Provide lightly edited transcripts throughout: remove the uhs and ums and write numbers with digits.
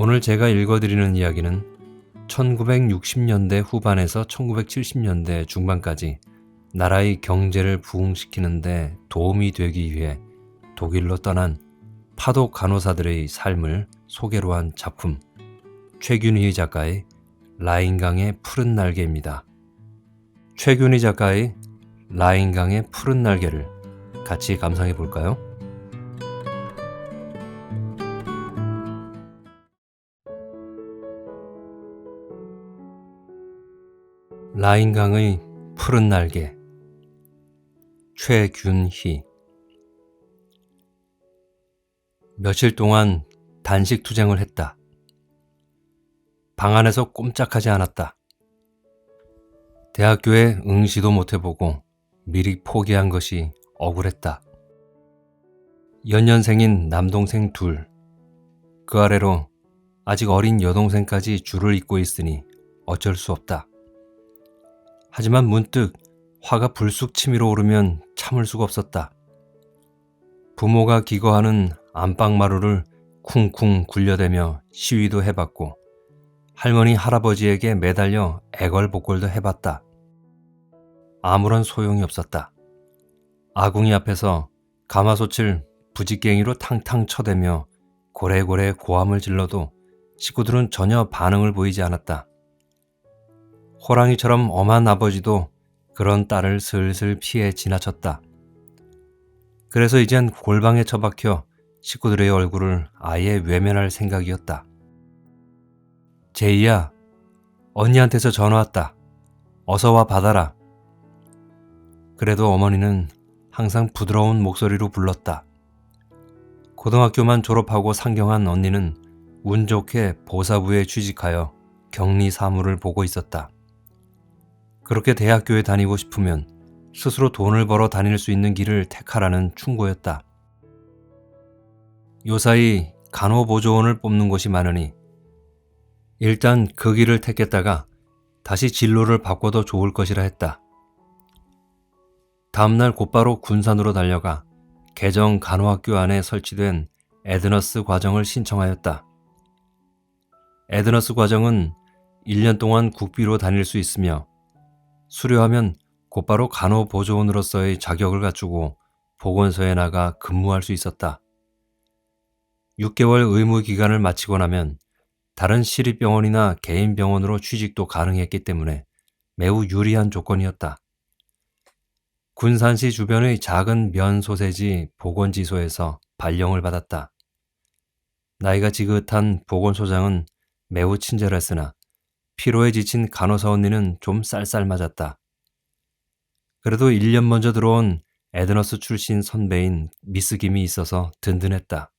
오늘 제가 읽어드리는 이야기는 1960년대 후반에서 1970년대 중반까지 나라의 경제를 부흥시키는데 도움이 되기 위해 독일로 떠난 파독 간호사들의 삶을 소개로 한 작품, 최균희 작가의 라인강의 푸른 날개입니다. 최균희 작가의 라인강의 푸른 날개를 같이 감상해 볼까요? 라인강의 푸른 날개, 최균희. 며칠 동안 단식 투쟁을 했다. 방 안에서 꼼짝하지 않았다. 대학교에 응시도 못해보고 미리 포기한 것이 억울했다. 연년생인 남동생 둘, 그 아래로 아직 어린 여동생까지 줄을 잇고 있으니 어쩔 수 없다. 하지만 문득 화가 불쑥 치밀어 오르면 참을 수가 없었다. 부모가 기거하는 안방마루를 쿵쿵 굴려대며 시위도 해봤고 할머니 할아버지에게 매달려 애걸복걸도 해봤다. 아무런 소용이 없었다. 아궁이 앞에서 가마솥을 부직갱이로 탕탕 쳐대며 고래고래 고함을 질러도 식구들은 전혀 반응을 보이지 않았다. 호랑이처럼 엄한 아버지도 그런 딸을 슬슬 피해 지나쳤다. 그래서 이젠 골방에 처박혀 식구들의 얼굴을 아예 외면할 생각이었다. 제이야, 언니한테서 전화 왔다. 어서 와 받아라. 그래도 어머니는 항상 부드러운 목소리로 불렀다. 고등학교만 졸업하고 상경한 언니는 운 좋게 보사부에 취직하여 격리 사무를 보고 있었다. 그렇게 대학교에 다니고 싶으면 스스로 돈을 벌어 다닐 수 있는 길을 택하라는 충고였다. 요사이 간호보조원을 뽑는 곳이 많으니 일단 그 길을 택했다가 다시 진로를 바꿔도 좋을 것이라 했다. 다음날 곧바로 군산으로 달려가 개정 간호학교 안에 설치된 에드너스 과정을 신청하였다. 에드너스 과정은 1년 동안 국비로 다닐 수 있으며 수료하면 곧바로 간호보조원으로서의 자격을 갖추고 보건소에 나가 근무할 수 있었다. 6개월 의무 기간을 마치고 나면 다른 시립병원이나 개인 병원으로 취직도 가능했기 때문에 매우 유리한 조건이었다. 군산시 주변의 작은 면 소재지 보건지소에서 발령을 받았다. 나이가 지긋한 보건소장은 매우 친절했으나 피로에 지친 간호사 언니는 좀 쌀쌀맞았다. 그래도 1년 먼저 들어온 에드너스 출신 선배인 미스 김이 있어서 든든했다.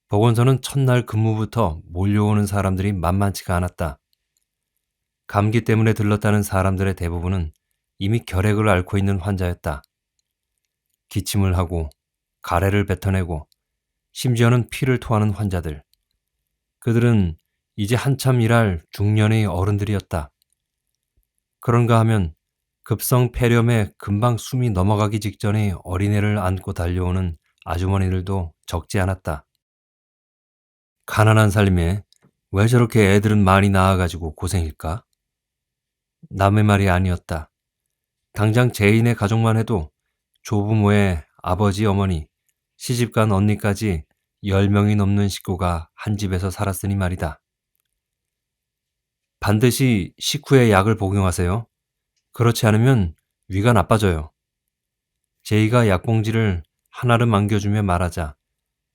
보건소는 첫날 근무부터 몰려오는 사람들이 만만치가 않았다. 감기 때문에 들렀다는 사람들의 대부분은 이미 결핵을 앓고 있는 환자였다. 기침을 하고 가래를 뱉어내고 심지어는 피를 토하는 환자들. 그들은 이제 한참 일할 중년의 어른들이었다. 그런가 하면 급성 폐렴에 금방 숨이 넘어가기 직전에 어린애를 안고 달려오는 아주머니들도 적지 않았다. 가난한 삶에 왜 저렇게 애들은 많이 낳아가지고 고생일까? 남의 말이 아니었다. 당장 제인의 가족만 해도 조부모의 아버지, 어머니, 시집간 언니까지 10명이 넘는 식구가 한 집에서 살았으니 말이다. 반드시 식후에 약을 복용하세요. 그렇지 않으면 위가 나빠져요. 제이가 약봉지를 한아름 안겨주며 말하자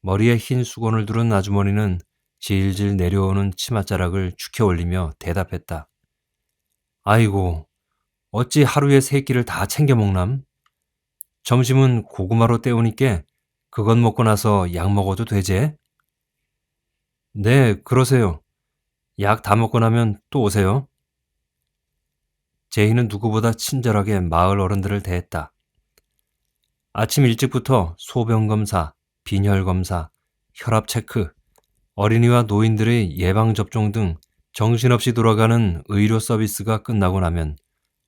머리에 흰 수건을 두른 아주머니는 질질 내려오는 치맛자락을 축혀 올리며 대답했다. 아이고, 어찌 하루에 3끼를 다 챙겨 먹남? 점심은 고구마로 때우니께 그건 먹고 나서 약 먹어도 되제? 네, 그러세요. 약 다 먹고 나면 또 오세요. 제이는 누구보다 친절하게 마을 어른들을 대했다. 아침 일찍부터 소변검사, 빈혈검사, 혈압체크, 어린이와 노인들의 예방접종 등 정신없이 돌아가는 의료 서비스가 끝나고 나면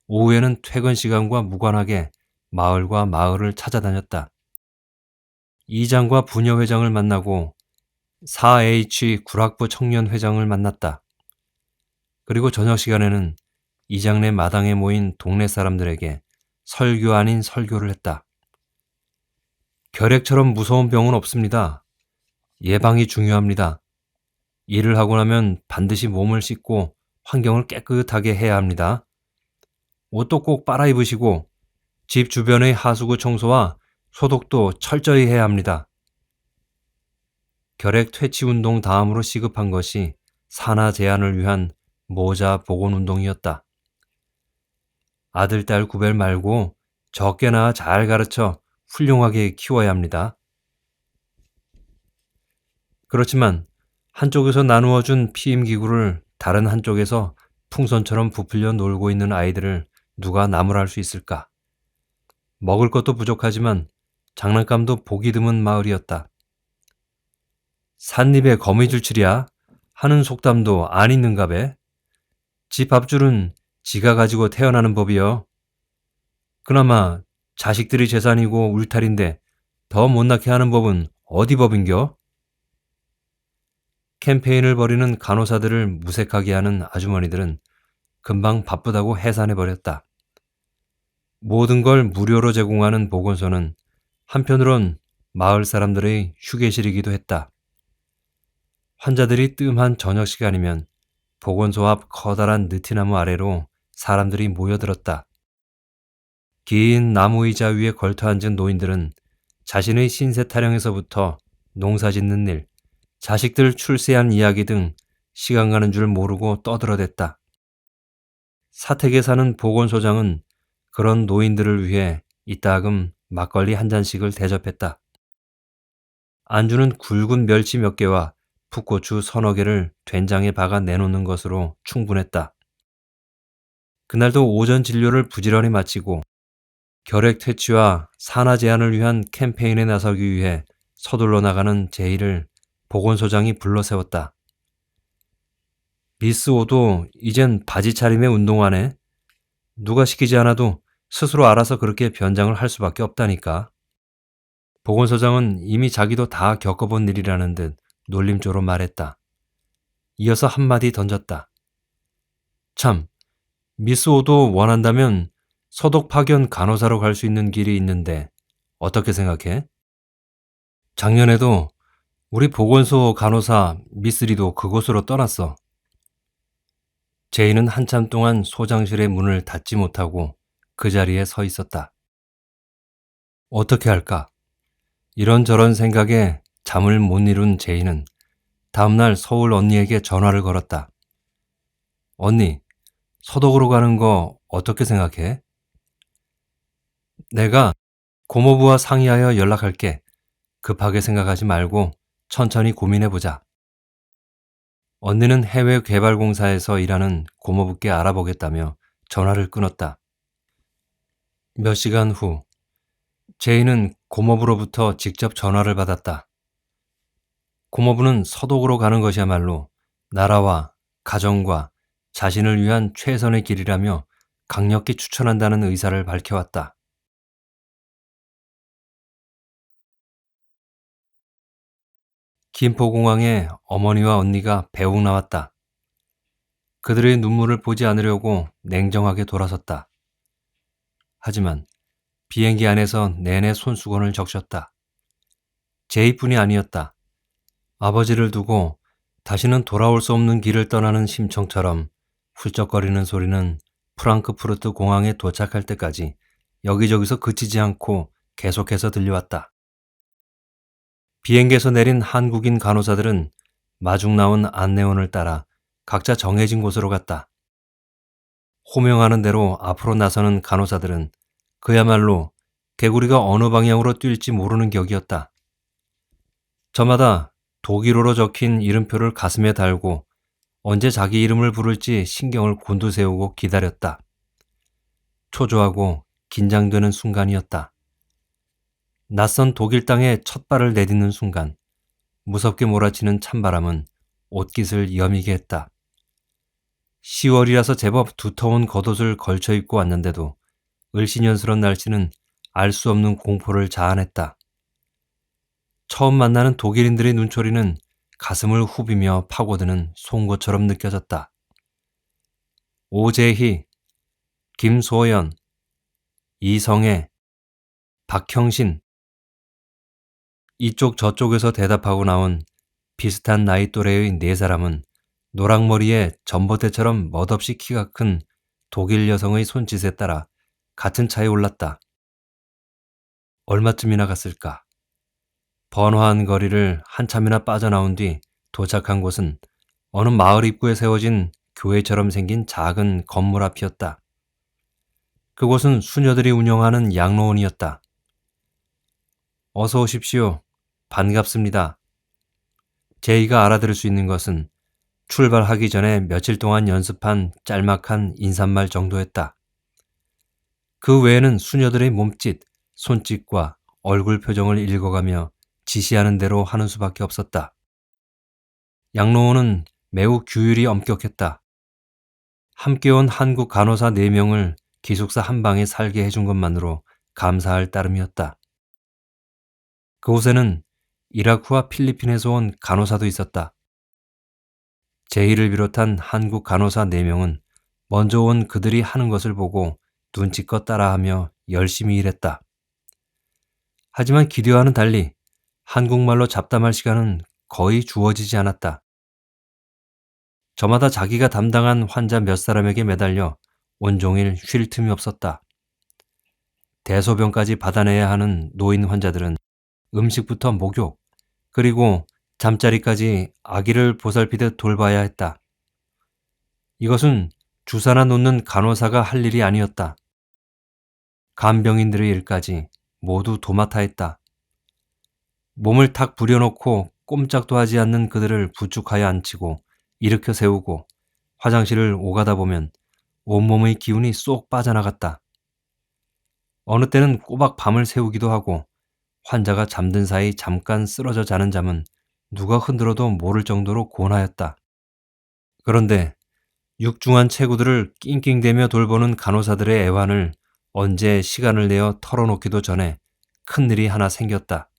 오후에는 퇴근 시간과 무관하게 마을과 마을을 찾아다녔다. 이장과 부녀회장을 만나고 4H 구락부 청년회장을 만났다. 그리고 저녁 시간에는 이장내 마당에 모인 동네 사람들에게 설교 아닌 설교를 했다. 결핵처럼 무서운 병은 없습니다. 예방이 중요합니다. 일을 하고 나면 반드시 몸을 씻고 환경을 깨끗하게 해야 합니다. 옷도 꼭 빨아 입으시고 집 주변의 하수구 청소와 소독도 철저히 해야 합니다. 결핵 퇴치 운동 다음으로 시급한 것이 산화 제한을 위한 모자 복원 운동이었다. 아들, 딸 구별 말고 적게 낳아 잘 가르쳐 훌륭하게 키워야 합니다. 그렇지만 한쪽에서 나누어준 피임기구를 다른 한쪽에서 풍선처럼 부풀려 놀고 있는 아이들을 누가 나무랄 수 있을까? 먹을 것도 부족하지만 장난감도 보기 드문 마을이었다. 삿입에 거미줄칠이야 하는 속담도 안 있는가 배? 지 밥줄은 지가 가지고 태어나는 법이여. 그나마 자식들이 재산이고 울타리인데 더 못나게 하는 법은 어디 법인겨? 캠페인을 벌이는 간호사들을 무색하게 하는 아주머니들은 금방 바쁘다고 해산해버렸다. 모든 걸 무료로 제공하는 보건소는 한편으론 마을 사람들의 휴게실이기도 했다. 환자들이 뜸한 저녁 시간이면 보건소 앞 커다란 느티나무 아래로 사람들이 모여들었다. 긴 나무 의자 위에 걸터앉은 노인들은 자신의 신세 타령에서부터 농사 짓는 일, 자식들 출세한 이야기 등 시간 가는 줄 모르고 떠들어댔다. 사택에 사는 보건소장은 그런 노인들을 위해 이따금 막걸리 한 잔씩을 대접했다. 안주는 굵은 멸치 몇 개와 풋고추 서너 개를 된장에 박아 내놓는 것으로 충분했다. 그날도 오전 진료를 부지런히 마치고 결핵 퇴치와 산화 제한을 위한 캠페인에 나서기 위해 서둘러 나가는 제이를 보건소장이 불러세웠다. 미스 오도 이젠 바지 차림에 운동화네. 누가 시키지 않아도 스스로 알아서 그렇게 변장을 할 수밖에 없다니까. 보건소장은 이미 자기도 다 겪어본 일이라는 듯 놀림조로 말했다. 이어서 한마디 던졌다. 참, 미스 오도 원한다면 서독 파견 간호사로 갈 수 있는 길이 있는데 어떻게 생각해? 작년에도 우리 보건소 간호사 미쓰리도 그곳으로 떠났어. 제이는 한참 동안 소장실의 문을 닫지 못하고 그 자리에 서 있었다. 어떻게 할까? 이런저런 생각에 잠을 못 이룬 제이는 다음날 서울 언니에게 전화를 걸었다. 언니, 서독으로 가는 거 어떻게 생각해? 내가 고모부와 상의하여 연락할게. 급하게 생각하지 말고 천천히 고민해보자. 언니는 해외 개발공사에서 일하는 고모부께 알아보겠다며 전화를 끊었다. 몇 시간 후, 제이는 고모부로부터 직접 전화를 받았다. 고모부는 서독으로 가는 것이야말로 나라와 가정과 자신을 위한 최선의 길이라며 강력히 추천한다는 의사를 밝혀왔다. 김포공항에 어머니와 언니가 배웅 나왔다. 그들의 눈물을 보지 않으려고 냉정하게 돌아섰다. 하지만 비행기 안에서 내내 손수건을 적셨다. 제이뿐이 아니었다. 아버지를 두고 다시는 돌아올 수 없는 길을 떠나는 심청처럼 훌쩍거리는 소리는 프랑크푸르트 공항에 도착할 때까지 여기저기서 그치지 않고 계속해서 들려왔다. 비행기에서 내린 한국인 간호사들은 마중 나온 안내원을 따라 각자 정해진 곳으로 갔다. 호명하는 대로 앞으로 나서는 간호사들은 그야말로 개구리가 어느 방향으로 뛸지 모르는 격이었다. 저마다 독일어로 적힌 이름표를 가슴에 달고 언제 자기 이름을 부를지 신경을 곤두세우고 기다렸다. 초조하고 긴장되는 순간이었다. 낯선 독일 땅에 첫 발을 내딛는 순간 무섭게 몰아치는 찬바람은 옷깃을 여미게 했다. 10월이라서 제법 두터운 겉옷을 걸쳐 입고 왔는데도 을씨년스런 날씨는 알 수 없는 공포를 자아냈다. 처음 만나는 독일인들의 눈초리는 가슴을 후비며 파고드는 송곳처럼 느껴졌다. 오재희, 김소연, 이성애, 박형신. 이쪽 저쪽에서 대답하고 나온 비슷한 나이 또래의 네 사람은 노랑머리에 전봇대처럼 멋없이 키가 큰 독일 여성의 손짓에 따라 같은 차에 올랐다. 얼마쯤이나 갔을까? 번화한 거리를 한참이나 빠져나온 뒤 도착한 곳은 어느 마을 입구에 세워진 교회처럼 생긴 작은 건물 앞이었다. 그곳은 수녀들이 운영하는 양로원이었다. 어서 오십시오. 반갑습니다. 제이가 알아들을 수 있는 것은 출발하기 전에 며칠 동안 연습한 짤막한 인사말 정도였다. 그 외에는 수녀들의 몸짓, 손짓과 얼굴 표정을 읽어가며 지시하는 대로 하는 수밖에 없었다. 양로원은 매우 규율이 엄격했다. 함께 온 한국 간호사 4명을 기숙사 한 방에 살게 해준 것만으로 감사할 따름이었다. 그곳에는 이라크와 필리핀에서 온 간호사도 있었다. 제이를 비롯한 한국 간호사 4명은 먼저 온 그들이 하는 것을 보고 눈치껏 따라하며 열심히 일했다. 하지만 기대와는 달리 한국말로 잡담할 시간은 거의 주어지지 않았다. 저마다 자기가 담당한 환자 몇 사람에게 매달려 온종일 쉴 틈이 없었다. 대소변까지 받아내야 하는 노인 환자들은 음식부터 목욕, 그리고 잠자리까지 아기를 보살피듯 돌봐야 했다. 이것은 주사나 놓는 간호사가 할 일이 아니었다. 간병인들의 일까지 모두 도맡아 했다. 몸을 탁 부려놓고 꼼짝도 하지 않는 그들을 부축하여 앉히고 일으켜 세우고 화장실을 오가다 보면 온몸의 기운이 쏙 빠져나갔다. 어느 때는 꼬박 밤을 새우기도 하고 환자가 잠든 사이 잠깐 쓰러져 자는 잠은 누가 흔들어도 모를 정도로 곤하였다. 그런데 육중한 체구들을 낑낑대며 돌보는 간호사들의 애환을 언제 시간을 내어 털어놓기도 전에 큰일이 하나 생겼다.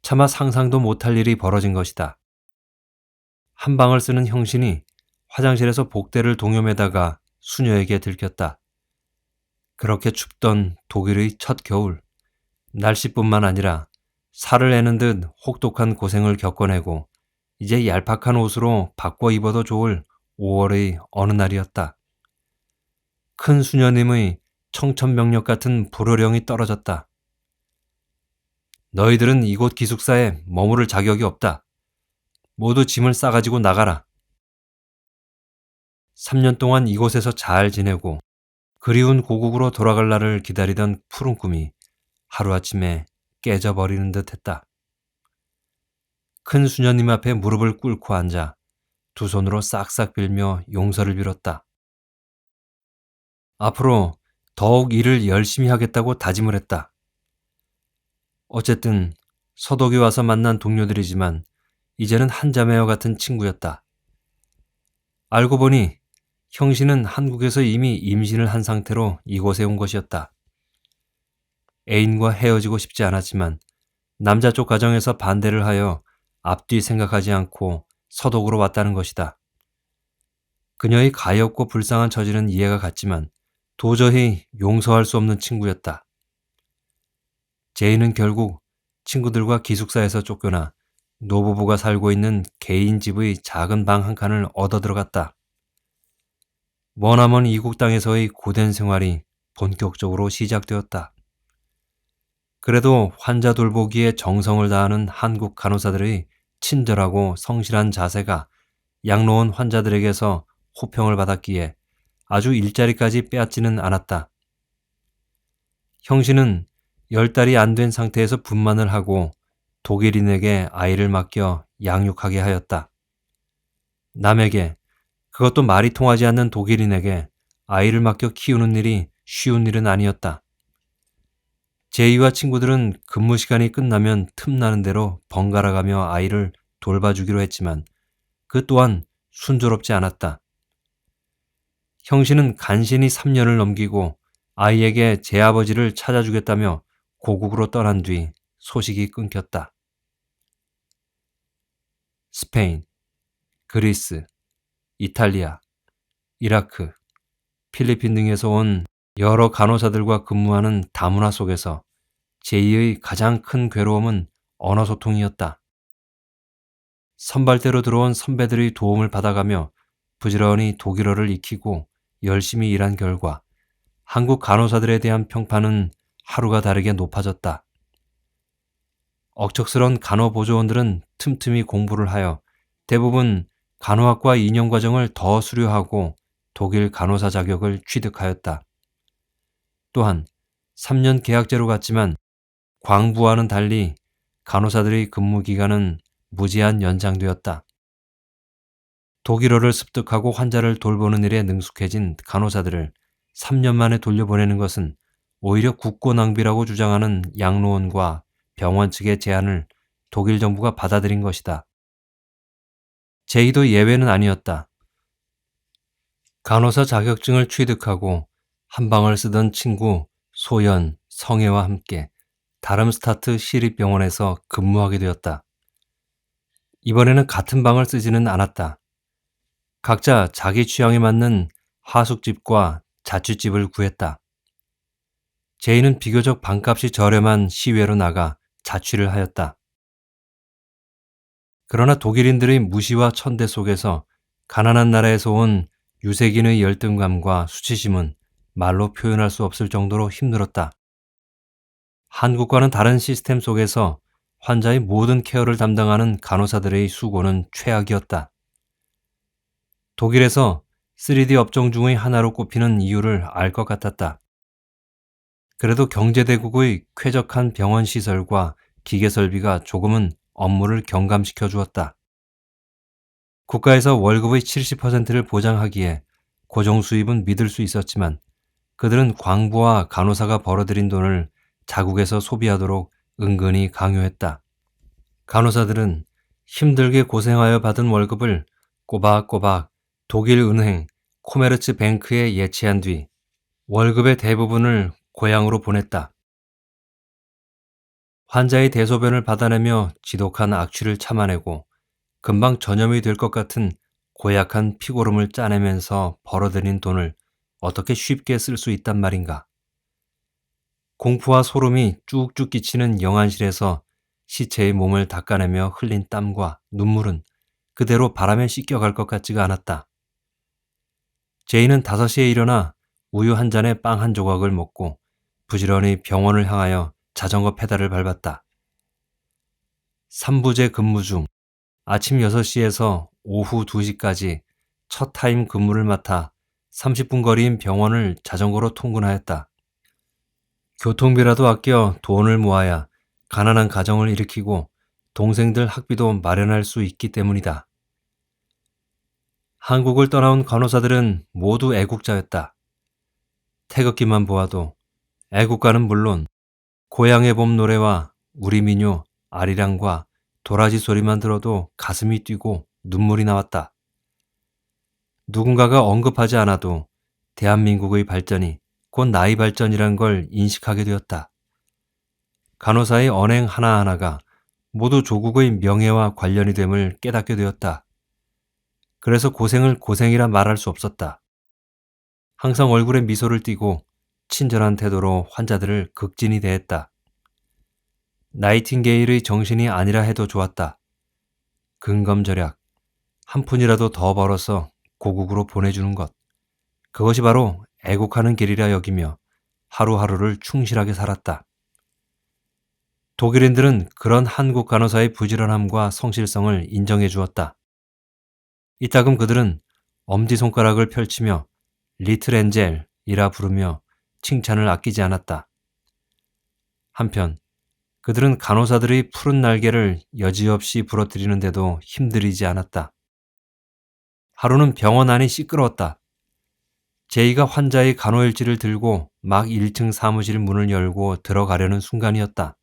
차마 상상도 못할 일이 벌어진 것이다. 한 방을 쓰는 형신이 화장실에서 복대를 동여매다가 수녀에게 들켰다. 그렇게 춥던 독일의 첫 겨울, 날씨뿐만 아니라 살을 내는 듯 혹독한 고생을 겪어내고 이제 얄팍한 옷으로 바꿔 입어도 좋을 5월의 어느 날이었다. 큰 수녀님의 청천벽력 같은 불호령이 떨어졌다. 너희들은 이곳 기숙사에 머무를 자격이 없다. 모두 짐을 싸가지고 나가라. 3년 동안 이곳에서 잘 지내고 그리운 고국으로 돌아갈 날을 기다리던 푸른 꿈이 하루아침에 깨져버리는 듯 했다. 큰 수녀님 앞에 무릎을 꿇고 앉아 두 손으로 싹싹 빌며 용서를 빌었다. 앞으로 더욱 일을 열심히 하겠다고 다짐을 했다. 어쨌든 서독에 와서 만난 동료들이지만 이제는 한자매와 같은 친구였다. 알고 보니 형신은 한국에서 이미 임신을 한 상태로 이곳에 온 것이었다. 애인과 헤어지고 싶지 않았지만 남자 쪽 가정에서 반대를 하여 앞뒤 생각하지 않고 서독으로 왔다는 것이다. 그녀의 가엾고 불쌍한 처지는 이해가 갔지만 도저히 용서할 수 없는 친구였다. 제이는 결국 친구들과 기숙사에서 쫓겨나 노부부가 살고 있는 개인 집의 작은 방 한 칸을 얻어 들어갔다. 머나먼 이국 땅에서의 고된 생활이 본격적으로 시작되었다. 그래도 환자 돌보기에 정성을 다하는 한국 간호사들의 친절하고 성실한 자세가 양로원 환자들에게서 호평을 받았기에 아주 일자리까지 빼앗지는 않았다. 형신은 10달이 안 된 상태에서 분만을 하고 독일인에게 아이를 맡겨 양육하게 하였다. 남에게, 그것도 말이 통하지 않는 독일인에게 아이를 맡겨 키우는 일이 쉬운 일은 아니었다. 제이와 친구들은 근무 시간이 끝나면 틈나는 대로 번갈아가며 아이를 돌봐주기로 했지만 그 또한 순조롭지 않았다. 형신은 간신히 3년을 넘기고 아이에게 제 아버지를 찾아주겠다며 고국으로 떠난 뒤 소식이 끊겼다. 스페인, 그리스, 이탈리아, 이라크, 필리핀 등에서 온 여러 간호사들과 근무하는 다문화 속에서 제이의 가장 큰 괴로움은 언어 소통이었다. 선발대로 들어온 선배들의 도움을 받아가며 부지런히 독일어를 익히고 열심히 일한 결과 한국 간호사들에 대한 평판은 하루가 다르게 높아졌다. 억척스런 간호보조원들은 틈틈이 공부를 하여 대부분 간호학과 2년 과정을 더 수료하고 독일 간호사 자격을 취득하였다. 또한 3년 계약제로 갔지만 광부와는 달리 간호사들의 근무 기간은 무제한 연장되었다. 독일어를 습득하고 환자를 돌보는 일에 능숙해진 간호사들을 3년 만에 돌려보내는 것은 오히려 국고 낭비라고 주장하는 양로원과 병원 측의 제안을 독일 정부가 받아들인 것이다. 제이도 예외는 아니었다. 간호사 자격증을 취득하고 한 방을 쓰던 친구 소연, 성혜와 함께 다름스타트 시립병원에서 근무하게 되었다. 이번에는 같은 방을 쓰지는 않았다. 각자 자기 취향에 맞는 하숙집과 자취집을 구했다. 제이는 비교적 방값이 저렴한 시외로 나가 자취를 하였다. 그러나 독일인들의 무시와 천대 속에서 가난한 나라에서 온 유색인의 열등감과 수치심은 말로 표현할 수 없을 정도로 힘들었다. 한국과는 다른 시스템 속에서 환자의 모든 케어를 담당하는 간호사들의 수고는 최악이었다. 독일에서 3D 업종 중의 하나로 꼽히는 이유를 알 것 같았다. 그래도 경제대국의 쾌적한 병원 시설과 기계 설비가 조금은 업무를 경감시켜 주었다. 국가에서 월급의 70%를 보장하기에 고정 수입은 믿을 수 있었지만 그들은 광부와 간호사가 벌어들인 돈을 자국에서 소비하도록 은근히 강요했다. 간호사들은 힘들게 고생하여 받은 월급을 꼬박꼬박 독일 은행 코메르츠 뱅크에 예치한 뒤 월급의 대부분을 고향으로 보냈다. 환자의 대소변을 받아내며 지독한 악취를 참아내고 금방 전염이 될 것 같은 고약한 피고름을 짜내면서 벌어들인 돈을 어떻게 쉽게 쓸 수 있단 말인가. 공포와 소름이 쭉쭉 끼치는 영안실에서 시체의 몸을 닦아내며 흘린 땀과 눈물은 그대로 바람에 씻겨갈 것 같지가 않았다. 제이는 5시에 일어나 우유 한 잔에 빵 한 조각을 먹고 부지런히 병원을 향하여 자전거 페달을 밟았다. 3부제 근무 중 아침 6시에서 오후 2시까지 첫 타임 근무를 맡아 30분 거리인 병원을 자전거로 통근하였다. 교통비라도 아껴 돈을 모아야 가난한 가정을 일으키고 동생들 학비도 마련할 수 있기 때문이다. 한국을 떠나온 간호사들은 모두 애국자였다. 태극기만 보아도 애국가는 물론 고향의 봄 노래와 우리 민요, 아리랑과 도라지 소리만 들어도 가슴이 뛰고 눈물이 나왔다. 누군가가 언급하지 않아도 대한민국의 발전이 곧 나의 발전이란 걸 인식하게 되었다. 간호사의 언행 하나하나가 모두 조국의 명예와 관련이 됨을 깨닫게 되었다. 그래서 고생을 고생이라 말할 수 없었다. 항상 얼굴에 미소를 띠고 친절한 태도로 환자들을 극진히 대했다. 나이팅게일의 정신이 아니라 해도 좋았다. 근검절약, 한 푼이라도 더 벌어서 고국으로 보내주는 것. 그것이 바로 애국하는 길이라 여기며 하루하루를 충실하게 살았다. 독일인들은 그런 한국 간호사의 부지런함과 성실성을 인정해 주었다. 이따금 그들은 엄지손가락을 펼치며 리틀 엔젤이라 부르며 칭찬을 아끼지 않았다. 한편 그들은 간호사들의 푸른 날개를 여지없이 부러뜨리는데도 힘들이지 않았다. 하루는 병원 안이 시끄러웠다. 제이가 환자의 간호일지를 들고 막 1층 사무실 문을 열고 들어가려는 순간이었다.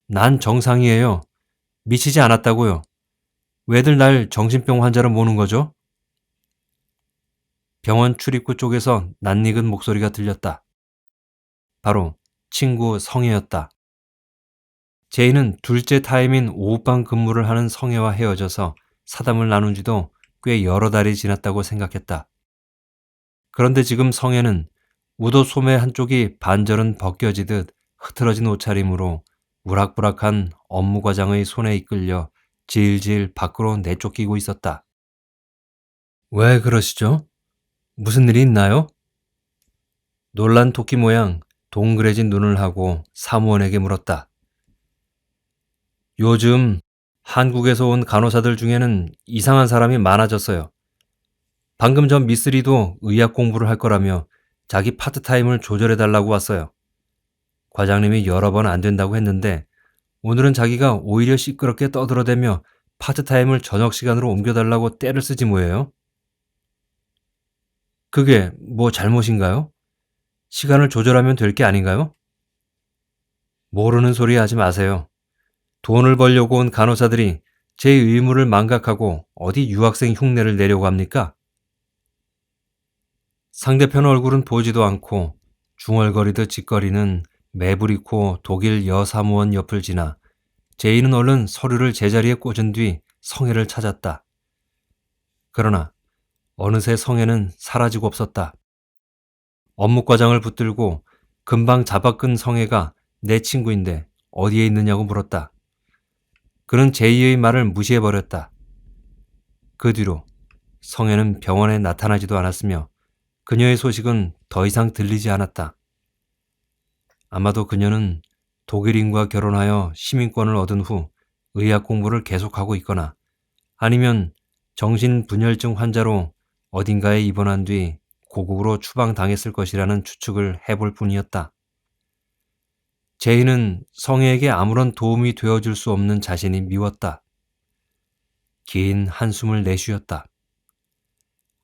난 정상이에요. 미치지 않았다고요. 왜들 날 정신병 환자로 모는 거죠? 병원 출입구 쪽에서 낯익은 목소리가 들렸다. 바로 친구 성혜였다. 제이는 둘째 타임인 오후방 근무를 하는 성혜와 헤어져서 사담을 나눈 지도 꽤 여러 달이 지났다고 생각했다. 그런데 지금 성혜는 우도 소매 한쪽이 반절은 벗겨지듯 흐트러진 옷차림으로 우락부락한 업무과장의 손에 이끌려 질질 밖으로 내쫓기고 있었다. 왜 그러시죠? 무슨 일이 있나요? 놀란 토끼 모양 동그래진 눈을 하고 사무원에게 물었다. 요즘 한국에서 온 간호사들 중에는 이상한 사람이 많아졌어요. 방금 전 미쓰리도 의학 공부를 할 거라며 자기 파트타임을 조절해달라고 왔어요. 과장님이 여러 번 안 된다고 했는데 오늘은 자기가 오히려 시끄럽게 떠들어대며 파트타임을 저녁 시간으로 옮겨달라고 떼를 쓰지 뭐예요? 그게 뭐 잘못인가요? 시간을 조절하면 될 게 아닌가요? 모르는 소리 하지 마세요. 돈을 벌려고 온 간호사들이 제 의무를 망각하고 어디 유학생 흉내를 내려고 합니까? 상대편 얼굴은 보지도 않고 중얼거리듯 짓거리는 매부리코 독일 여사무원 옆을 지나 제이는 얼른 서류를 제자리에 꽂은 뒤 성혜를 찾았다. 그러나 어느새 성혜는 사라지고 없었다. 업무과장을 붙들고 금방 잡아끈 성혜가 내 친구인데 어디에 있느냐고 물었다. 그는 제이의 말을 무시해버렸다. 그 뒤로 성혜는 병원에 나타나지도 않았으며 그녀의 소식은 더 이상 들리지 않았다. 아마도 그녀는 독일인과 결혼하여 시민권을 얻은 후 의학 공부를 계속하고 있거나 아니면 정신분열증 환자로 어딘가에 입원한 뒤 고국으로 추방당했을 것이라는 추측을 해볼 뿐이었다. 제이는 성혜에게 아무런 도움이 되어줄 수 없는 자신이 미웠다. 긴 한숨을 내쉬었다.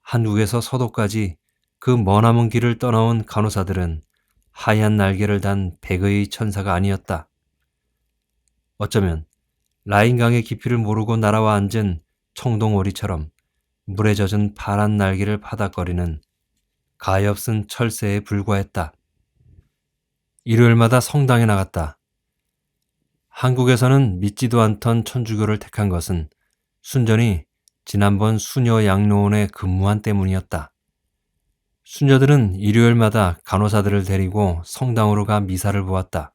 한국에서 서도까지 그 머나먼 길을 떠나온 간호사들은 하얀 날개를 단 백의 천사가 아니었다. 어쩌면 라인강의 깊이를 모르고 날아와 앉은 청동오리처럼 물에 젖은 파란 날개를 파닥거리는 가엾은 철새에 불과했다. 일요일마다 성당에 나갔다. 한국에서는 믿지도 않던 천주교를 택한 것은 순전히 지난번 수녀 양로원에 근무한 때문이었다. 수녀들은 일요일마다 간호사들을 데리고 성당으로 가 미사를 보았다.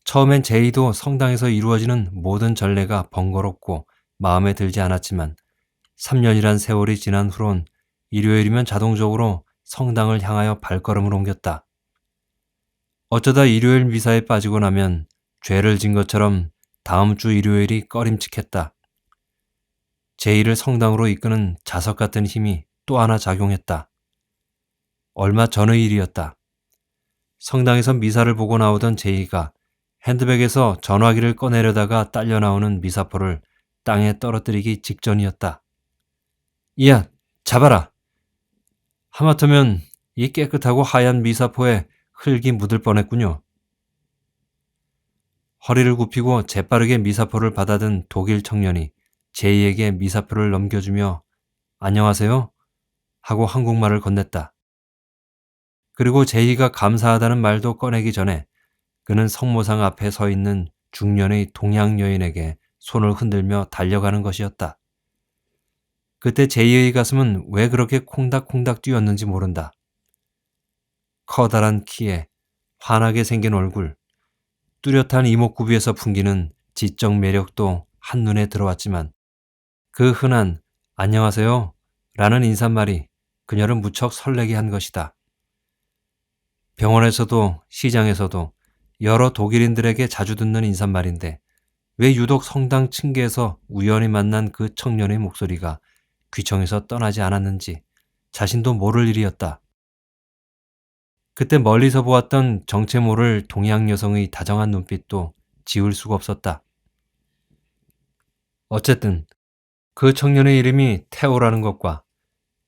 처음엔 제이도 성당에서 이루어지는 모든 전례가 번거롭고 마음에 들지 않았지만 3년이란 세월이 지난 후론 일요일이면 자동적으로 성당을 향하여 발걸음을 옮겼다. 어쩌다 일요일 미사에 빠지고 나면 죄를 진 것처럼 다음 주 일요일이 꺼림칙했다. 제이를 성당으로 이끄는 자석 같은 힘이 또 하나 작용했다. 얼마 전의 일이었다. 성당에서 미사를 보고 나오던 제이가 핸드백에서 전화기를 꺼내려다가 딸려 나오는 미사포를 땅에 떨어뜨리기 직전이었다. 이야, 잡아라. 하마터면 이 깨끗하고 하얀 미사포에 흙이 묻을 뻔했군요. 허리를 굽히고 재빠르게 미사포를 받아든 독일 청년이 제이에게 미사포를 넘겨주며 안녕하세요 하고 한국말을 건넸다. 그리고 제이가 감사하다는 말도 꺼내기 전에 그는 성모상 앞에 서 있는 중년의 동양 여인에게 손을 흔들며 달려가는 것이었다. 그때 제이의 가슴은 왜 그렇게 콩닥콩닥 뛰었는지 모른다. 커다란 키에 환하게 생긴 얼굴, 뚜렷한 이목구비에서 풍기는 지적 매력도 한눈에 들어왔지만 그 흔한 안녕하세요 라는 인사말이 그녀를 무척 설레게 한 것이다. 병원에서도 시장에서도 여러 독일인들에게 자주 듣는 인사말인데 왜 유독 성당 층계에서 우연히 만난 그 청년의 목소리가 귀청에서 떠나지 않았는지 자신도 모를 일이었다. 그때 멀리서 보았던 정체 모를 동양 여성의 다정한 눈빛도 지울 수가 없었다. 어쨌든 그 청년의 이름이 테오라는 것과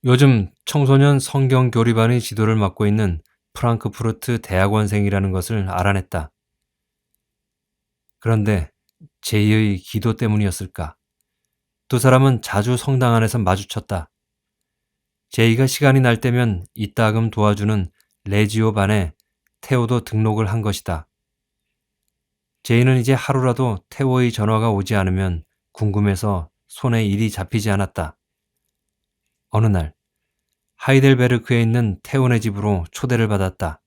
요즘 청소년 성경 교리반의 지도를 맡고 있는 프랑크푸르트 대학원생이라는 것을 알아냈다. 그런데 제이의 기도 때문이었을까? 두 사람은 자주 성당 안에서 마주쳤다. 제이가 시간이 날 때면 이따금 도와주는 레지오 반에 테오도 등록을 한 것이다. 제이는 이제 하루라도 태호의 전화가 오지 않으면 궁금해서 손에 일이 잡히지 않았다. 어느 날 하이델베르크에 있는 태호네 집으로 초대를 받았다.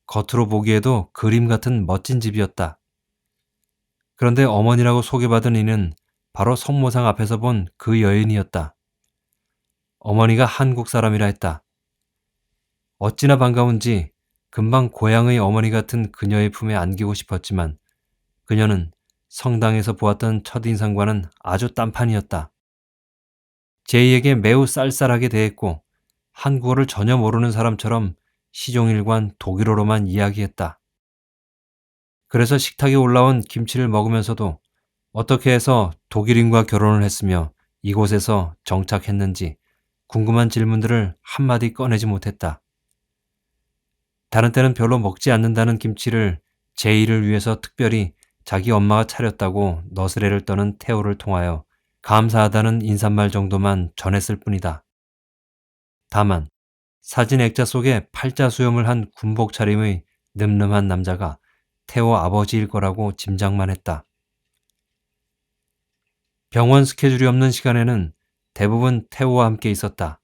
겉으로 보기에도 그림 같은 멋진 집이었다. 그런데 어머니라고 소개받은 이는 바로 성모상 앞에서 본 그 여인이었다. 어머니가 한국 사람이라 했다. 어찌나 반가운지 금방 고향의 어머니 같은 그녀의 품에 안기고 싶었지만 그녀는 성당에서 보았던 첫인상과는 아주 딴판이었다. 제이에게 매우 쌀쌀하게 대했고 한국어를 전혀 모르는 사람처럼 시종일관 독일어로만 이야기했다. 그래서 식탁에 올라온 김치를 먹으면서도 어떻게 해서 독일인과 결혼을 했으며 이곳에서 정착했는지 궁금한 질문들을 한마디 꺼내지 못했다. 다른 때는 별로 먹지 않는다는 김치를 제이를 위해서 특별히 자기 엄마가 차렸다고 너스레를 떠는 태호를 통하여 감사하다는 인사말 정도만 전했을 뿐이다. 다만 사진 액자 속에 팔자 수염을 한 군복 차림의 늠름한 남자가 태호 아버지일 거라고 짐작만 했다. 병원 스케줄이 없는 시간에는 대부분 태호와 함께 있었다.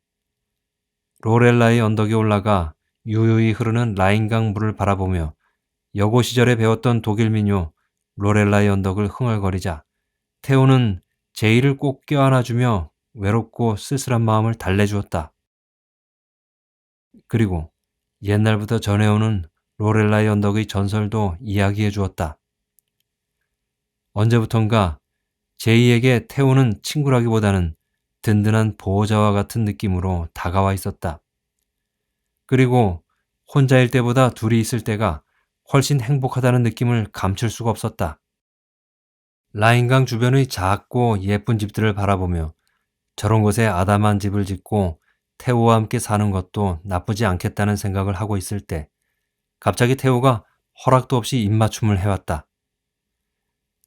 로렐라의 언덕에 올라가 유유히 흐르는 라인강 물을 바라보며 여고 시절에 배웠던 독일 민요 로렐라의 언덕을 흥얼거리자 태호는 제이를 꼭 껴안아주며 외롭고 쓸쓸한 마음을 달래주었다. 그리고 옛날부터 전해오는 로렐라의 언덕의 전설도 이야기해 주었다. 언제부턴가 제이에게 태호는 친구라기보다는 든든한 보호자와 같은 느낌으로 다가와 있었다. 그리고 혼자일 때보다 둘이 있을 때가 훨씬 행복하다는 느낌을 감출 수가 없었다. 라인강 주변의 작고 예쁜 집들을 바라보며 저런 곳에 아담한 집을 짓고 태호와 함께 사는 것도 나쁘지 않겠다는 생각을 하고 있을 때 갑자기 태호가 허락도 없이 입맞춤을 해왔다.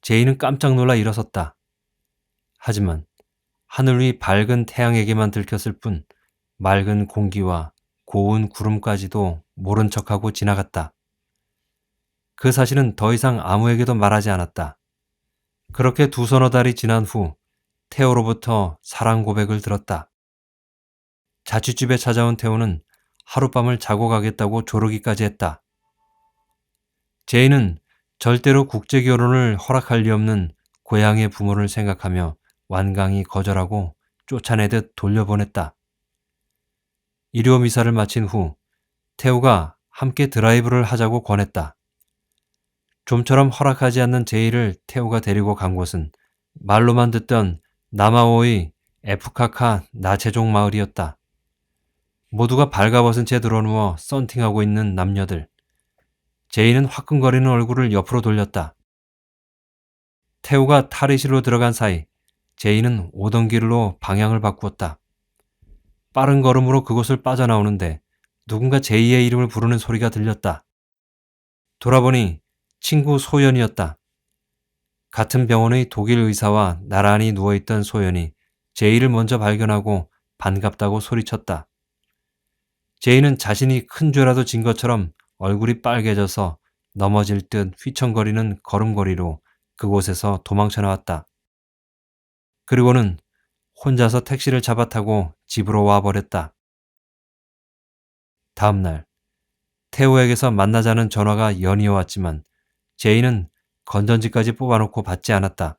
제이는 깜짝 놀라 일어섰다. 하지만 하늘 위 밝은 태양에게만 들켰을 뿐 맑은 공기와 고운 구름까지도 모른 척하고 지나갔다. 그 사실은 더 이상 아무에게도 말하지 않았다. 그렇게 두 서너 달이 지난 후 태호로부터 사랑 고백을 들었다. 자취집에 찾아온 태호는 하룻밤을 자고 가겠다고 조르기까지 했다. 제이는 절대로 국제결혼을 허락할 리 없는 고향의 부모를 생각하며 완강히 거절하고 쫓아내듯 돌려보냈다. 일요 미사를 마친 후 태호가 함께 드라이브를 하자고 권했다. 좀처럼 허락하지 않는 제이를 태호가 데리고 간 곳은 말로만 듣던 남아오의 에프카카 나체종 마을이었다. 모두가 발가벗은 채 드러누워 썬팅하고 있는 남녀들. 제이는 화끈거리는 얼굴을 옆으로 돌렸다. 태호가 탈의실로 들어간 사이 제이는 오던 길로 방향을 바꾸었다. 빠른 걸음으로 그곳을 빠져나오는데 누군가 제이의 이름을 부르는 소리가 들렸다. 돌아보니 친구 소연이었다. 같은 병원의 독일 의사와 나란히 누워있던 소연이 제이를 먼저 발견하고 반갑다고 소리쳤다. 제이는 자신이 큰 죄라도 진 것처럼 얼굴이 빨개져서 넘어질 듯 휘청거리는 걸음걸이로 그곳에서 도망쳐 나왔다. 그리고는 혼자서 택시를 잡아타고 집으로 와버렸다. 다음 날 태호에게서 만나자는 전화가 연이어 왔지만 제이는 건전지까지 뽑아놓고 받지 않았다.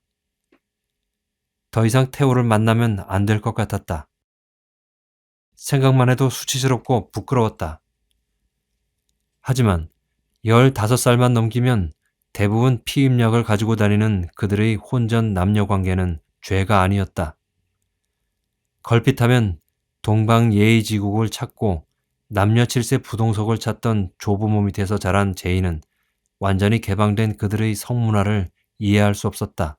더 이상 태호를 만나면 안 될 것 같았다. 생각만 해도 수치스럽고 부끄러웠다. 하지만 15살만 넘기면 대부분 피임약을 가지고 다니는 그들의 혼전 남녀 관계는 죄가 아니었다. 걸핏하면 동방예의지국을 찾고 남녀 7세 부동석을 찾던 조부모 밑에서 자란 제이는 완전히 개방된 그들의 성문화를 이해할 수 없었다.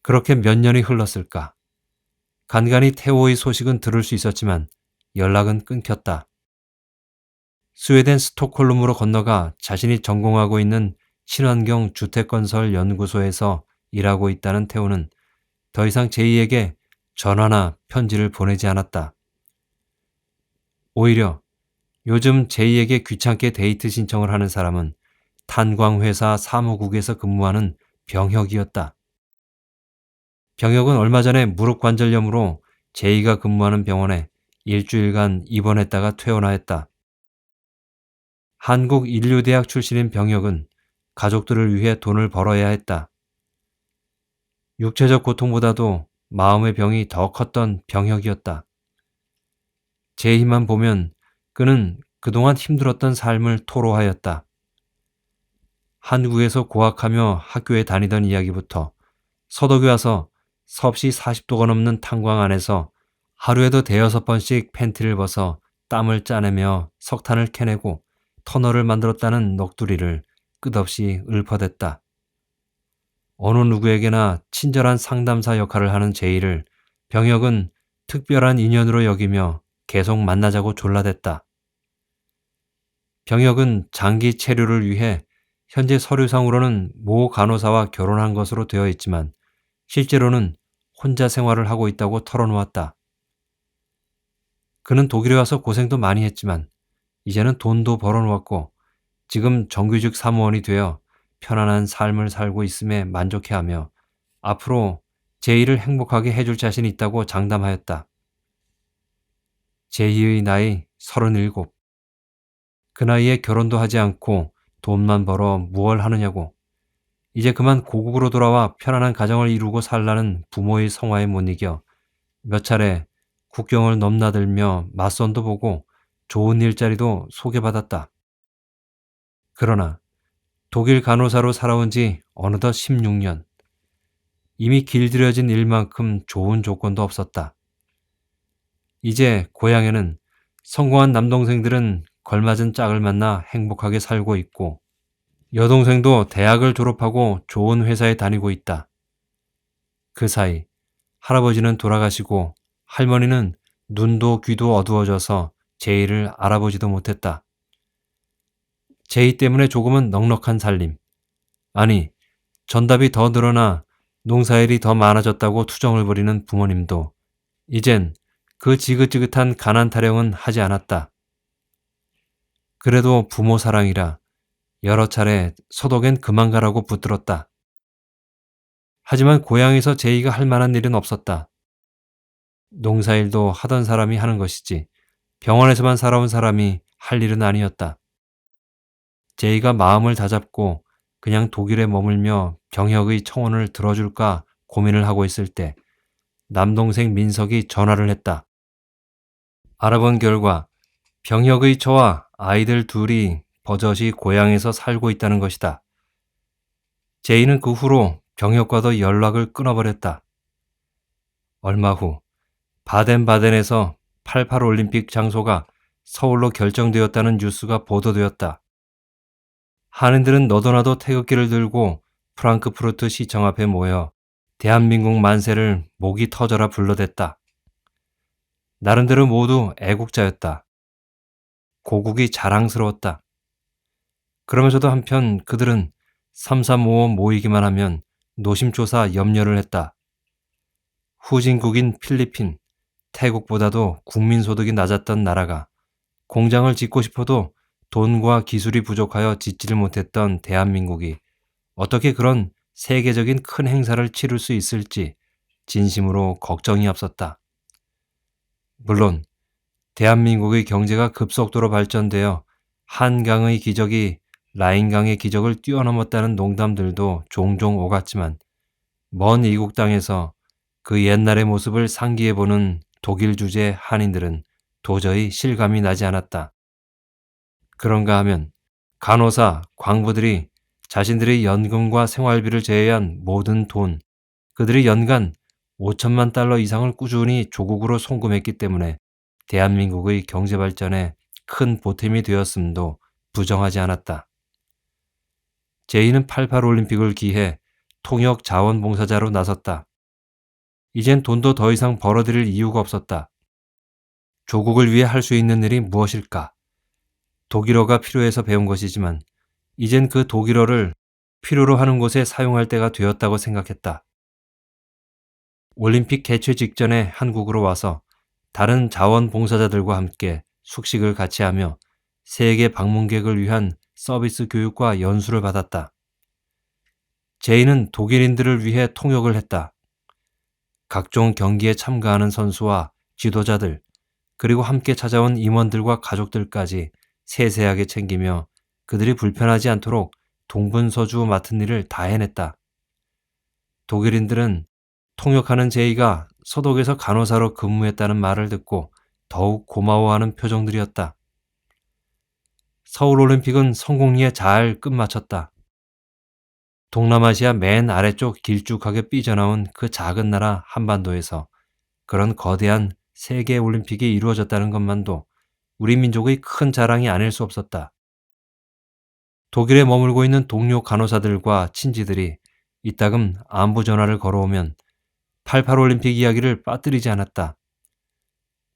그렇게 몇 년이 흘렀을까. 간간히 태호의 소식은 들을 수 있었지만 연락은 끊겼다. 스웨덴 스톡홀름으로 건너가 자신이 전공하고 있는 친환경 주택건설 연구소에서 일하고 있다는 태호는 더 이상 제이에게 전화나 편지를 보내지 않았다. 오히려 요즘 제이에게 귀찮게 데이트 신청을 하는 사람은 탄광회사 사무국에서 근무하는 병혁이었다. 병혁은 얼마 전에 무릎 관절염으로 제이가 근무하는 병원에 일주일간 입원했다가 퇴원하였다. 한국인류대학 출신인 병혁은 가족들을 위해 돈을 벌어야 했다. 육체적 고통보다도 마음의 병이 더 컸던 병혁이었다. 제이만 보면 그는 그동안 힘들었던 삶을 토로하였다. 한국에서 고학하며 학교에 다니던 이야기부터 서독에 와서 섭씨 40도가 넘는 탄광 안에서 하루에도 대여섯 번씩 팬티를 벗어 땀을 짜내며 석탄을 캐내고 터널을 만들었다는 넋두리를 끝없이 읊어댔다. 어느 누구에게나 친절한 상담사 역할을 하는 제이를 병혁은 특별한 인연으로 여기며 계속 만나자고 졸라댔다. 병혁은 장기 체류를 위해 현재 서류상으로는 모 간호사와 결혼한 것으로 되어 있지만 실제로는 혼자 생활을 하고 있다고 털어놓았다. 그는 독일에 와서 고생도 많이 했지만 이제는 돈도 벌어놓았고 지금 정규직 사무원이 되어 편안한 삶을 살고 있음에 만족해하며 앞으로 제이를 행복하게 해줄 자신이 있다고 장담하였다. 제이의 나이 37. 그 나이에 결혼도 하지 않고 돈만 벌어 무얼 하느냐고. 이제 그만 고국으로 돌아와 편안한 가정을 이루고 살라는 부모의 성화에 못 이겨 몇 차례 국경을 넘나들며 맞선도 보고 좋은 일자리도 소개받았다. 그러나 독일 간호사로 살아온 지 어느덧 16년. 이미 길들여진 일만큼 좋은 조건도 없었다. 이제 고향에는 성공한 남동생들은 걸맞은 짝을 만나 행복하게 살고 있고 여동생도 대학을 졸업하고 좋은 회사에 다니고 있다. 그 사이 할아버지는 돌아가시고 할머니는 눈도 귀도 어두워져서 제이를 알아보지도 못했다. 제이 때문에 조금은 넉넉한 살림. 아니, 전답이 더 늘어나 농사일이 더 많아졌다고 투정을 벌이는 부모님도 이젠 그 지긋지긋한 가난 타령은 하지 않았다. 그래도 부모 사랑이라 여러 차례 서독엔 그만 가라고 붙들었다. 하지만 고향에서 제이가 할 만한 일은 없었다. 농사일도 하던 사람이 하는 것이지 병원에서만 살아온 사람이 할 일은 아니었다. 제이가 마음을 다잡고 그냥 독일에 머물며 병혁의 청혼을 들어줄까 고민을 하고 있을 때 남동생 민석이 전화를 했다. 알아본 결과 병혁의 처와 아이들 둘이 버젓이 고향에서 살고 있다는 것이다. 제이는 그 후로 병혁과도 연락을 끊어버렸다. 얼마 후 바덴바덴에서 88 올림픽 장소가 서울로 결정되었다는 뉴스가 보도되었다. 한인들은 너도나도 태극기를 들고 프랑크푸르트 시청 앞에 모여 대한민국 만세를 목이 터져라 불러댔다. 나름대로 모두 애국자였다. 고국이 자랑스러웠다. 그러면서도 한편 그들은 3.355 모이기만 하면 노심초사 염려를 했다. 후진국인 필리핀, 태국보다도 국민소득이 낮았던 나라가 공장을 짓고 싶어도 돈과 기술이 부족하여 짓지를 못했던 대한민국이 어떻게 그런 세계적인 큰 행사를 치를 수 있을지 진심으로 걱정이 앞섰다. 물론 대한민국의 경제가 급속도로 발전되어 한강의 기적이 라인강의 기적을 뛰어넘었다는 농담들도 종종 오갔지만 먼 이국 땅에서 그 옛날의 모습을 상기해보는 독일 주재 한인들은 도저히 실감이 나지 않았다. 그런가 하면 간호사, 광부들이 자신들의 연금과 생활비를 제외한 모든 돈, 그들이 연간 5천만 달러 이상을 꾸준히 조국으로 송금했기 때문에 대한민국의 경제발전에 큰 보탬이 되었음도 부정하지 않았다. 제이는 88 올림픽을 기해 통역 자원봉사자로 나섰다. 이젠 돈도 더 이상 벌어들일 이유가 없었다. 조국을 위해 할 수 있는 일이 무엇일까? 독일어가 필요해서 배운 것이지만 이젠 그 독일어를 필요로 하는 곳에 사용할 때가 되었다고 생각했다. 올림픽 개최 직전에 한국으로 와서 다른 자원봉사자들과 함께 숙식을 같이 하며 세계 방문객을 위한 서비스 교육과 연수를 받았다. 제이는 독일인들을 위해 통역을 했다. 각종 경기에 참가하는 선수와 지도자들, 그리고 함께 찾아온 임원들과 가족들까지 세세하게 챙기며 그들이 불편하지 않도록 동분서주 맡은 일을 다 해냈다. 독일인들은 통역하는 제이가 서독에서 간호사로 근무했다는 말을 듣고 더욱 고마워하는 표정들이었다. 서울올림픽은 성공리에 잘 끝마쳤다. 동남아시아 맨 아래쪽 길쭉하게 삐져나온 그 작은 나라 한반도에서 그런 거대한 세계올림픽이 이루어졌다는 것만도 우리 민족의 큰 자랑이 아닐 수 없었다. 독일에 머물고 있는 동료 간호사들과 친지들이 이따금 안부 전화를 걸어오면 88올림픽 이야기를 빠뜨리지 않았다.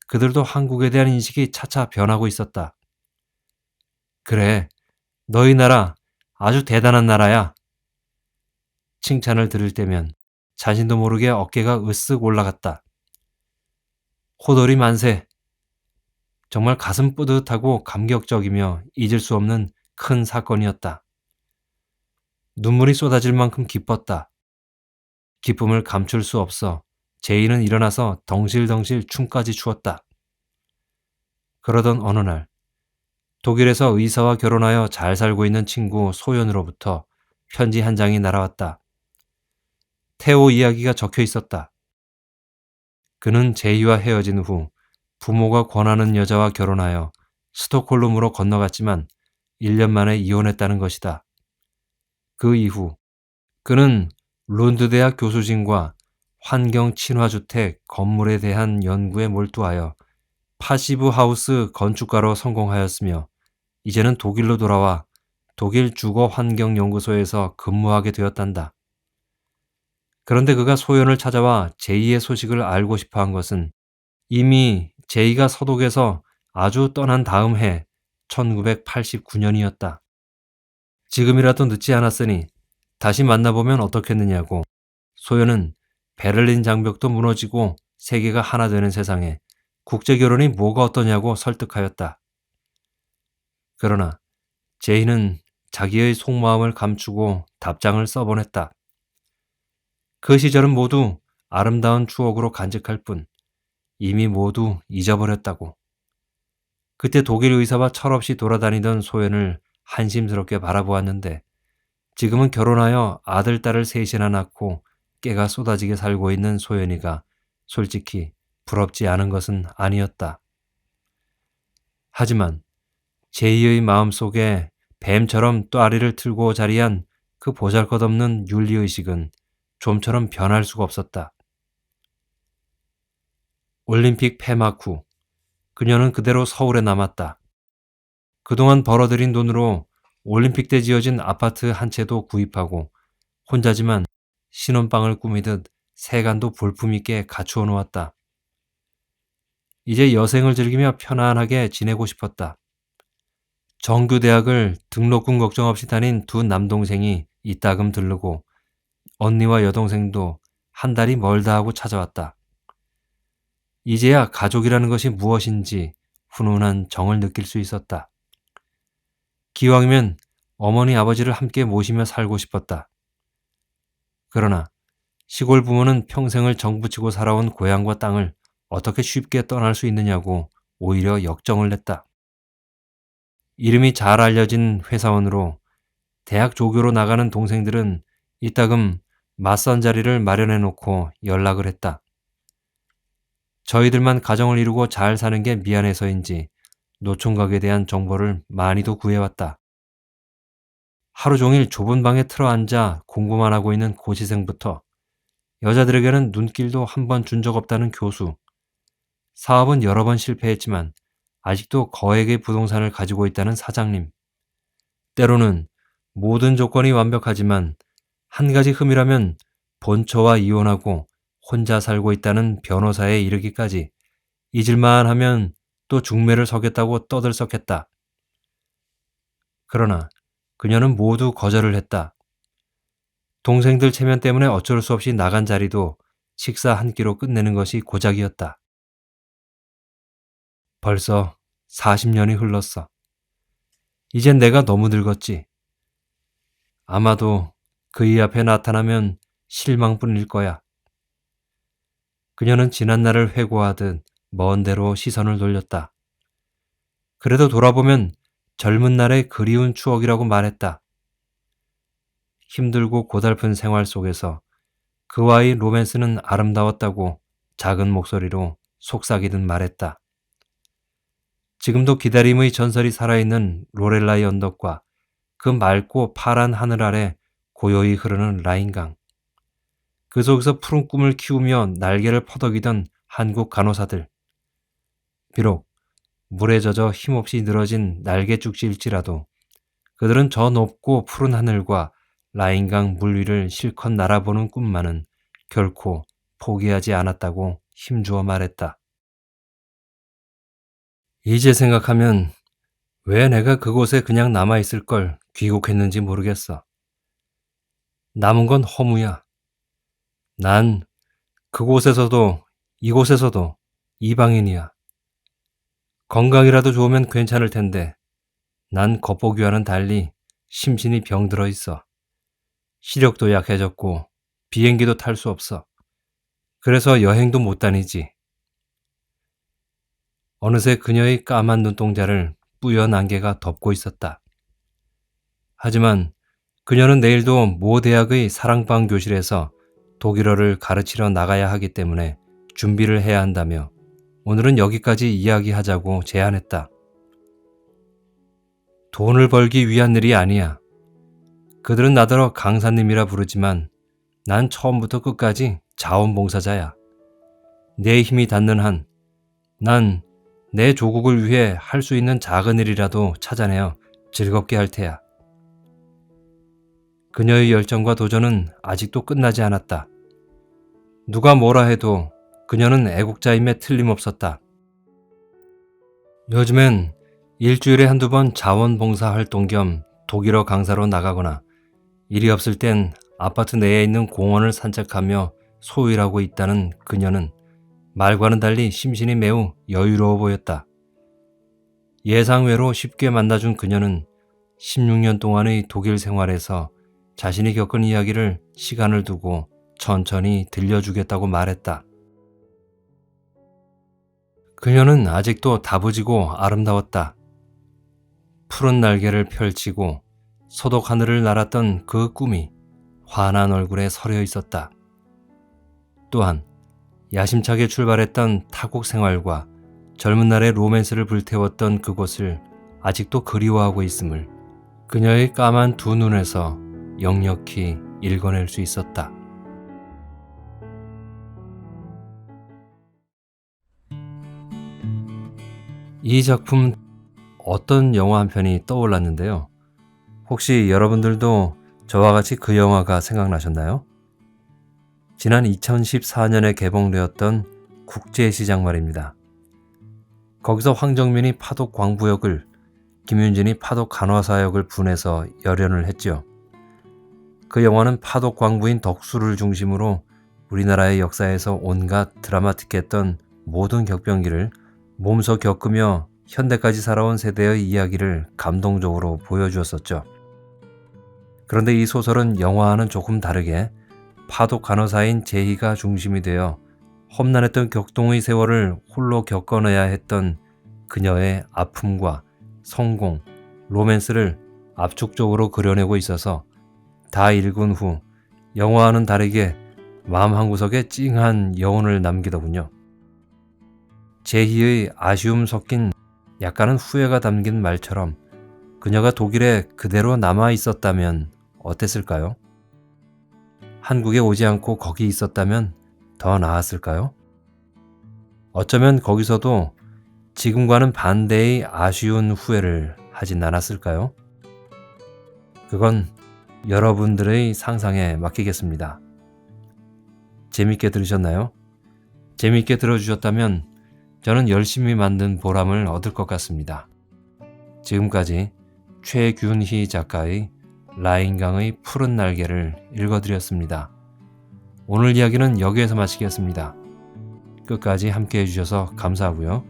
그들도 한국에 대한 인식이 차차 변하고 있었다. 그래, 너희 나라 아주 대단한 나라야. 칭찬을 들을 때면 자신도 모르게 어깨가 으쓱 올라갔다. 호돌이 만세. 정말 가슴 뿌듯하고 감격적이며 잊을 수 없는 큰 사건이었다. 눈물이 쏟아질 만큼 기뻤다. 기쁨을 감출 수 없어 제이는 일어나서 덩실덩실 춤까지 추었다. 그러던 어느 날 독일에서 의사와 결혼하여 잘 살고 있는 친구 소연으로부터 편지 한 장이 날아왔다. 태호 이야기가 적혀 있었다. 그는 제이와 헤어진 후 부모가 권하는 여자와 결혼하여 스톡홀름으로 건너갔지만 1년 만에 이혼했다는 것이다. 그 이후 그는 룬드 대학 교수진과 환경 친화주택 건물에 대한 연구에 몰두하여 파시브 하우스 건축가로 성공하였으며 이제는 독일로 돌아와 독일 주거환경연구소에서 근무하게 되었단다. 그런데 그가 소연을 찾아와 제이의 소식을 알고 싶어 한 것은 이미 제이가 서독에서 아주 떠난 다음 해 1989년이었다. 지금이라도 늦지 않았으니 다시 만나보면 어떻겠느냐고 소연은 베를린 장벽도 무너지고 세계가 하나 되는 세상에 국제결혼이 뭐가 어떠냐고 설득하였다. 그러나 제이는 자기의 속마음을 감추고 답장을 써보냈다. 그 시절은 모두 아름다운 추억으로 간직할 뿐 이미 모두 잊어버렸다고. 그때 독일 의사와 철없이 돌아다니던 소연을 한심스럽게 바라보았는데 지금은 결혼하여 아들, 딸을 셋이나 낳고 깨가 쏟아지게 살고 있는 소연이가 솔직히 부럽지 않은 것은 아니었다. 하지만 제이의 마음속에 뱀처럼 또아리를 틀고 자리한 그 보잘것없는 윤리의식은 좀처럼 변할 수가 없었다. 올림픽 폐막 후 그녀는 그대로 서울에 남았다. 그동안 벌어들인 돈으로 올림픽 때 지어진 아파트 한 채도 구입하고 혼자지만 신혼방을 꾸미듯 세간도 볼품있게 갖추어 놓았다. 이제 여생을 즐기며 편안하게 지내고 싶었다. 정규대학을 등록금 걱정 없이 다닌 두 남동생이 이따금 들르고 언니와 여동생도 한 달이 멀다 하고 찾아왔다. 이제야 가족이라는 것이 무엇인지 훈훈한 정을 느낄 수 있었다. 기왕이면 어머니 아버지를 함께 모시며 살고 싶었다. 그러나 시골 부모는 평생을 정부치고 살아온 고향과 땅을 어떻게 쉽게 떠날 수 있느냐고 오히려 역정을 냈다. 이름이 잘 알려진 회사원으로 대학 조교로 나가는 동생들은 이따금 맞선 자리를 마련해 놓고 연락을 했다. 저희들만 가정을 이루고 잘 사는 게 미안해서인지 노총각에 대한 정보를 많이도 구해왔다. 하루 종일 좁은 방에 틀어앉아 공부만 하고 있는 고시생부터 여자들에게는 눈길도 한 번 준 적 없다는 교수, 사업은 여러 번 실패했지만 아직도 거액의 부동산을 가지고 있다는 사장님, 때로는 모든 조건이 완벽하지만 한 가지 흠이라면 본처와 이혼하고 혼자 살고 있다는 변호사에 이르기까지 잊을만 하면 또 중매를 서겠다고 떠들썩했다. 그러나 그녀는 모두 거절을 했다. 동생들 체면 때문에 어쩔 수 없이 나간 자리도 식사 한 끼로 끝내는 것이 고작이었다. 벌써 40년이 흘렀어. 이젠 내가 너무 늙었지. 아마도 그이 앞에 나타나면 실망뿐일 거야. 그녀는 지난날을 회고하듯 먼 데로 시선을 돌렸다. 그래도 돌아보면 젊은 날의 그리운 추억이라고 말했다. 힘들고 고달픈 생활 속에서 그와의 로맨스는 아름다웠다고 작은 목소리로 속삭이듯 말했다. 지금도 기다림의 전설이 살아있는 로렐라의 언덕과 그 맑고 파란 하늘 아래 고요히 흐르는 라인강. 그 속에서 푸른 꿈을 키우며 날개를 퍼덕이던 한국 간호사들. 비록 물에 젖어 힘없이 늘어진 날개죽지일지라도 그들은 저 높고 푸른 하늘과 라인강 물 위를 실컷 날아보는 꿈만은 결코 포기하지 않았다고 힘주어 말했다. 이제 생각하면 왜 내가 그곳에 그냥 남아있을 걸 귀국했는지 모르겠어. 남은 건 허무야. 난 그곳에서도 이곳에서도 이방인이야. 건강이라도 좋으면 괜찮을 텐데 난 겉보기와는 달리 심신이 병들어 있어. 시력도 약해졌고 비행기도 탈 수 없어. 그래서 여행도 못 다니지. 어느새 그녀의 까만 눈동자를 뿌연 안개가 덮고 있었다. 하지만 그녀는 내일도 모 대학의 사랑방 교실에서 독일어를 가르치러 나가야 하기 때문에 준비를 해야 한다며 오늘은 여기까지 이야기하자고 제안했다. 돈을 벌기 위한 일이 아니야. 그들은 나더러 강사님이라 부르지만 난 처음부터 끝까지 자원봉사자야. 내 힘이 닿는 한 난 내 조국을 위해 할 수 있는 작은 일이라도 찾아내어 즐겁게 할 테야. 그녀의 열정과 도전은 아직도 끝나지 않았다. 누가 뭐라 해도 그녀는 애국자임에 틀림없었다. 요즘엔 일주일에 한두 번 자원봉사 활동 겸 독일어 강사로 나가거나 일이 없을 땐 아파트 내에 있는 공원을 산책하며 소일하고 있다는 그녀는 말과는 달리 심신이 매우 여유로워 보였다. 예상외로 쉽게 만나준 그녀는 16년 동안의 독일 생활에서 자신이 겪은 이야기를 시간을 두고 천천히 들려주겠다고 말했다. 그녀는 아직도 다부지고 아름다웠다. 푸른 날개를 펼치고 소독 하늘을 날았던 그 꿈이 환한 얼굴에 서려 있었다. 또한 야심차게 출발했던 타국 생활과 젊은 날의 로맨스를 불태웠던 그곳을 아직도 그리워하고 있음을 그녀의 까만 두 눈에서 역력히 읽어낼 수 있었다. 이 작품 어떤 영화 한 편이 떠올랐는데요. 혹시 여러분들도 저와 같이 그 영화가 생각나셨나요? 지난 2014년에 개봉되었던 국제시장 말입니다. 거기서 황정민이 파독 광부 역을, 김윤진이 파독 간호사 역을 분해서 열연을 했죠. 그 영화는 파독 광부인 덕수를 중심으로 우리나라의 역사에서 온갖 드라마틱했던 모든 격변기를 몸소 겪으며 현대까지 살아온 세대의 이야기를 감동적으로 보여주었었죠. 그런데 이 소설은 영화와는 조금 다르게 파독 간호사인 제희가 중심이 되어 험난했던 격동의 세월을 홀로 겪어내야 했던 그녀의 아픔과 성공, 로맨스를 압축적으로 그려내고 있어서 다 읽은 후 영화와는 다르게 마음 한구석에 찡한 여운을 남기더군요. 제희의 아쉬움 섞인 약간은 후회가 담긴 말처럼 그녀가 독일에 그대로 남아 있었다면 어땠을까요? 한국에 오지 않고 거기 있었다면 더 나았을까요? 어쩌면 거기서도 지금과는 반대의 아쉬운 후회를 하진 않았을까요? 그건 여러분들의 상상에 맡기겠습니다. 재밌게 들으셨나요? 재밌게 들어주셨다면 저는 열심히 만든 보람을 얻을 것 같습니다. 지금까지 최균희 작가의 라인강의 푸른 날개를 읽어드렸습니다. 오늘 이야기는 여기에서 마치겠습니다. 끝까지 함께 해주셔서 감사하고요.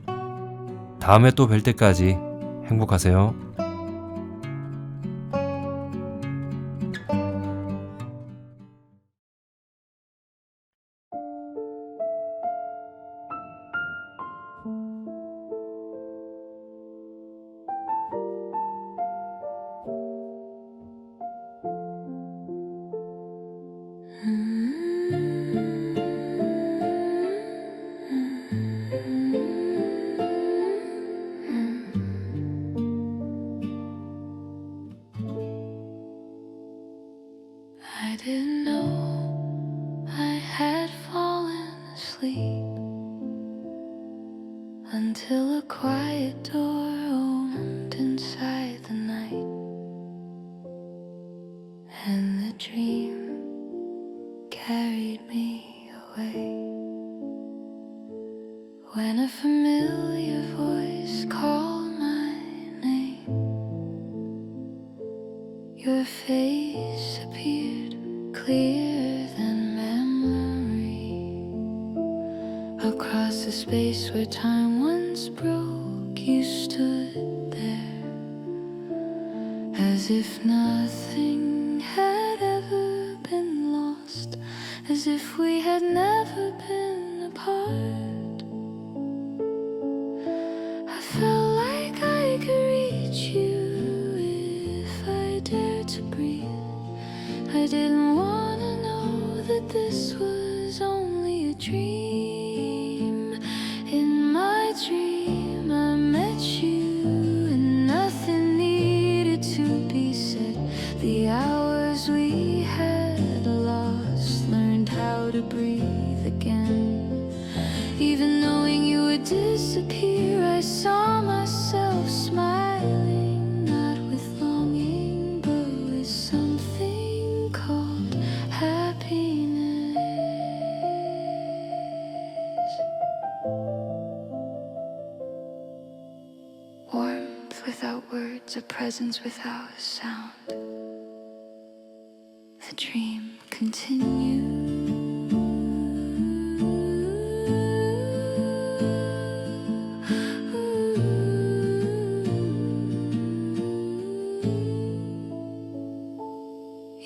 다음에 또 뵐 때까지 행복하세요. until a quiet door opened inside the night, and the dream carried me away. When a familiar voice called my name, your face appeared clearer than memory. Across the space where time once broke, you stood there, as if nothing had ever been lost, as if we had never been apart. I felt like I could reach you if I dared to breathe. I didn't want to know that this was only a dream. In my dream I met you, and nothing needed to be said. The hours we had lost, learned how to breathe again. Even knowing you would disappear, I saw myself smiling, not with longing, but with something called happiness. Warmth without words, a presence without a sound. The dream continued.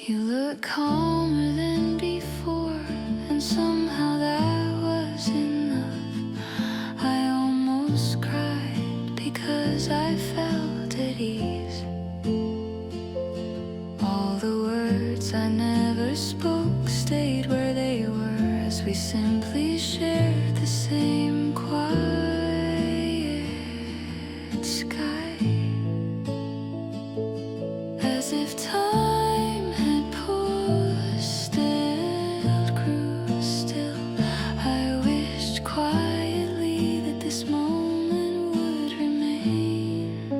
You look calmer than before, and somehow that was enough. I almost cried because I felt at ease. All the words I never spoke stayed where they were, as we simply shared the same quiet sky. As if time had paused and grew still, I wished quietly that this moment would remain.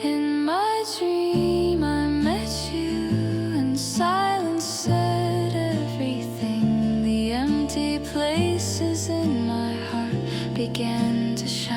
In my dream I met you, and silence said everything. The empty places in my heart began to shine.